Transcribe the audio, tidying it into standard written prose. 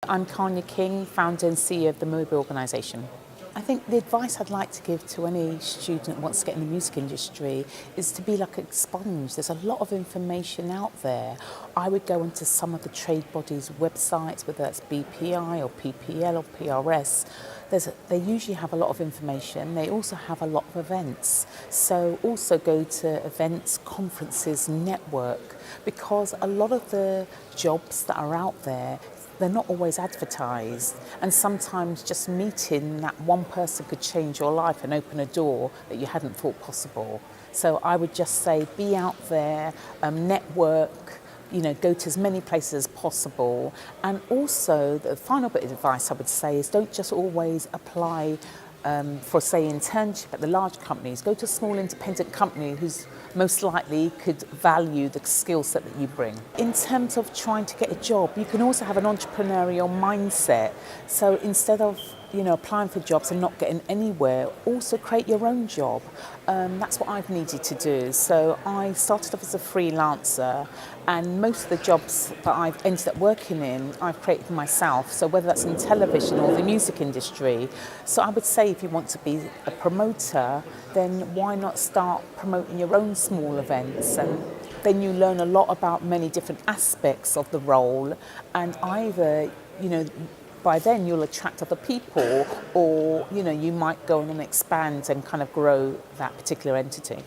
I'm Kanya King, founder and CEO of the MOBO Organisation. I think the advice I'd like to give to any student that wants to get in the music industry is to be like a sponge. There's a lot of information out there. I would go into some of the trade bodies' websites, whether that's BPI or PPL or PRS. They usually have a lot of information. They also have a lot of events. So also go to events, conferences, network, because a lot of the jobs that are out there, they're not always advertised, and sometimes just meeting that one person could change your life and open a door that you hadn't thought possible. So I would just say be out there, network, go to as many places as possible. And also the final bit of advice I would say is don't just always apply for, say, internship at the large companies. Go to a small independent company who's most likely could value the skill set that you bring. In terms of trying to get a job, you can also have an entrepreneurial mindset. So instead of applying for jobs and not getting anywhere, also create your own job. That's what I've needed to do. So I started off as a freelancer, and most of the jobs that I've ended up working in, I've created myself. So whether that's in television or the music industry. So I would say if you want to be a promoter, then why not start promoting your own small events? And then you learn a lot about many different aspects of the role, and either, by then you'll attract other people, or you might go on and expand and kind of grow that particular entity.